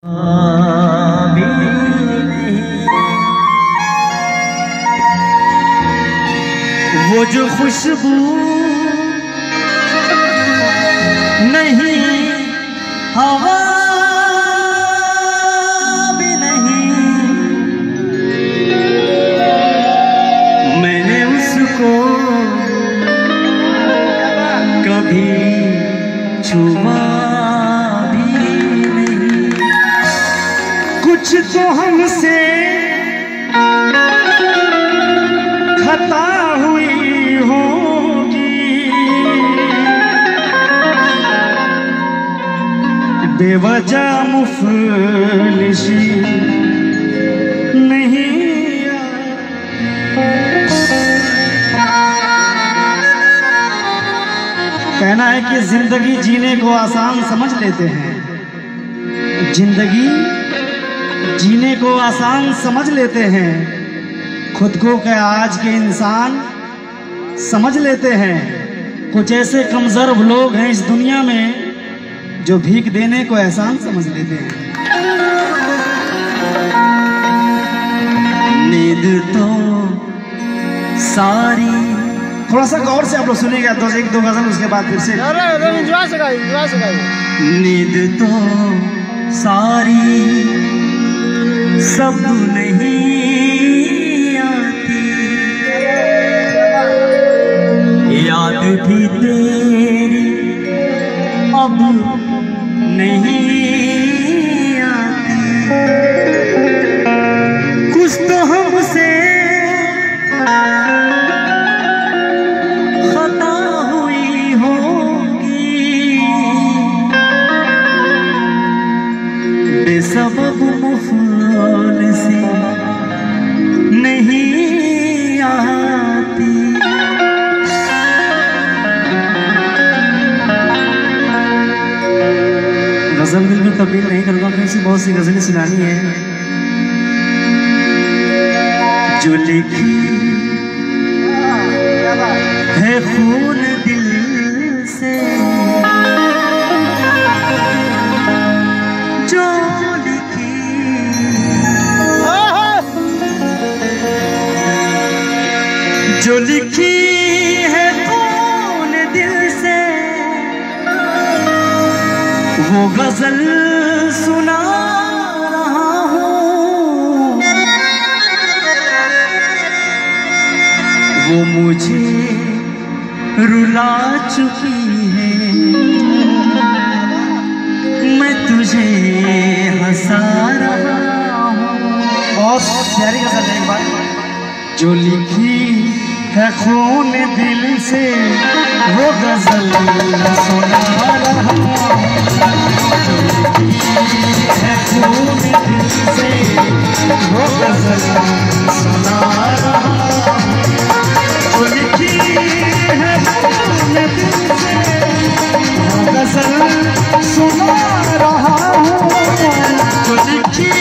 वो जो खुशबू नहीं, हवा भी नहीं, मैंने उसको कभी छुआ भी नहीं। कुछ तो हमसे खता हुई होगी, बेवजह मुफलिसी नहीं। कहना है कि जिंदगी जीने को आसान समझ लेते हैं, जिंदगी जीने को आसान समझ लेते हैं, खुद को क्या आज के इंसान समझ लेते हैं। कुछ ऐसे कमजोर लोग हैं इस दुनिया में जो भीख देने को एहसान समझ लेते हैं। नींद तो सारी, थोड़ा सा गौर से आप लोग सुनेगा, एक दो गजल उसके बाद फिर से। नींद तो सारी सब नहीं आती, याद भी तेरी अब नहीं आती। कुछ तो हमसे खता हुई होगी, बेसबब मुफलिसी नहीं आती। गजल बिल्कुल तब्दील नहीं करूँगा, क्योंकि बहुत सी गजलें सुनानी है। जो लिखी है खून दिल से, जो लिखी जो लिखी है खून दिल से, वो गजल सुना रहा हूँ। वो मुझे रुला चुकी है, मैं तुझे हंसा रहा हूँ। बहुत प्यारी गजल है। एक बार जो लिखी है खून दिल से, वो गजल सुना रहा हूँ। है खून दिल से, वो गजल सुना रहा हूँ। जो लिखी है खून दिल से, वो गजल सुना रहा हूँ। जो लिखी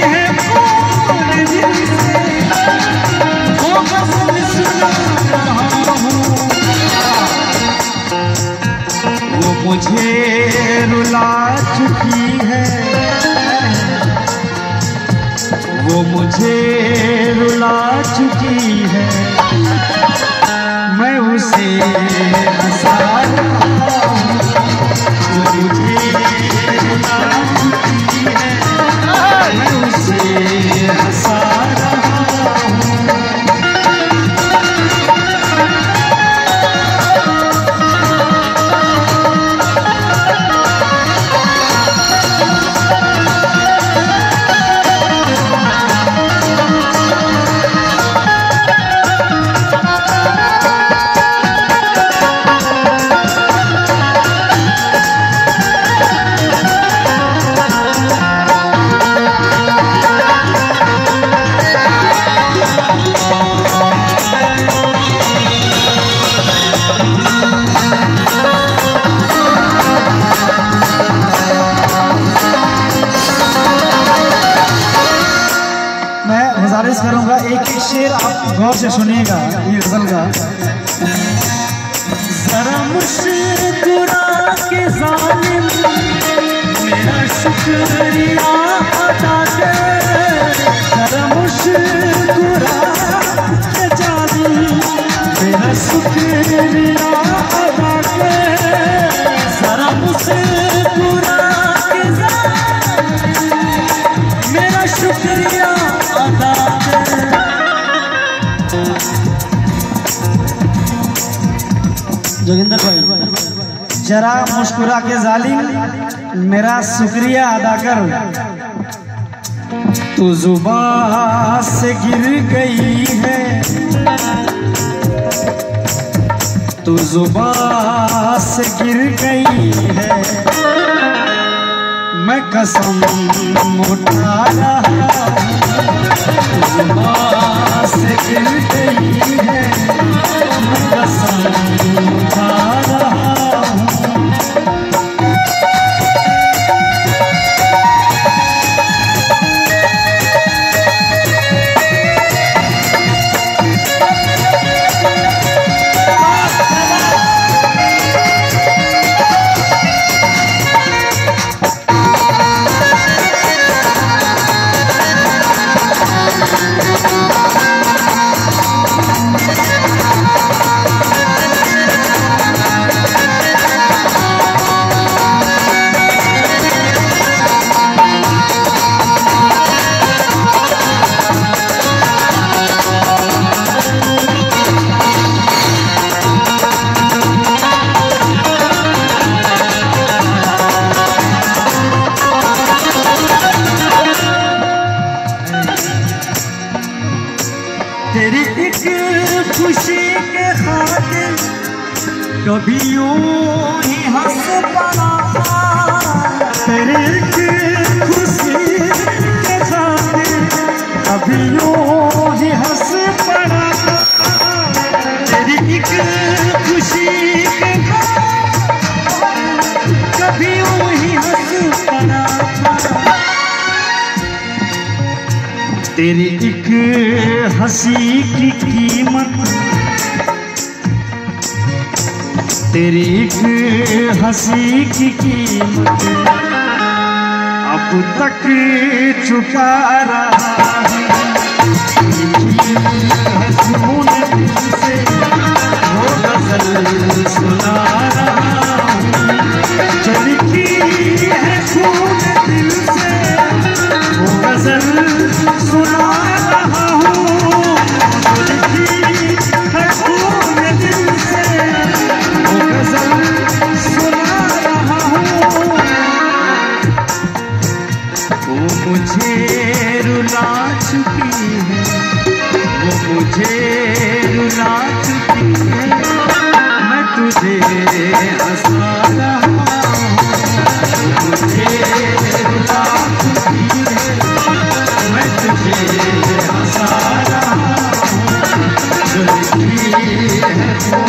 है खून दिल से, वो गजल सुना रहा हूँ। वो मुझे रुला चुकी है, वो मुझे रुला चुकी है, मैं उसे हंसा रहा हूँ। वो मुझे रुला चुकी है, मैं उसे हंसा रहा हूँ। गुजारिश करूंगा एक एक शेर आप गौर से सुनिएगा ये गजल का। जरा मुस्कुरा के जालिम मेरा शुक्रिया जोगिंदर भाई जरा मुस्कुरा के जालिम मेरा शुक्रिया अदा कर। तू जुबान से गिर गई है, तू जुबान से गिर गई है, मैं कसम उठा रहा हूँ। तू जुबान से गिर गई है, मैं कसम उठा रहा हूँ। तेरी एक खुशी के खातिर कभी यूं ही हंस पड़ा, तेरी एक खुशी के खातिर कभी यूं ही हंस पड़ा, तेरी एक खुशी के खातिर कभी यूं ही हंस पड़ा। तेरी एक हंसी की कीमत, तेरी एक हंसी की कीमत अब तक चुका रहा है। हंसू ने दिल से वो गजल सुना रहा हूँ, चलती है खून दिल से वो गजल सुना रहा हूँ, चलती है खून दिल से वो गजल सुना रहा हूँ। वो मुझे रुला चुकी है, वो मुझे रुला चुकी है, मैं तुझे हंसा रहा हूँ। वो मुझे रुला चुकी है, मैं तुझे हंसा रहा हूँ, चलती है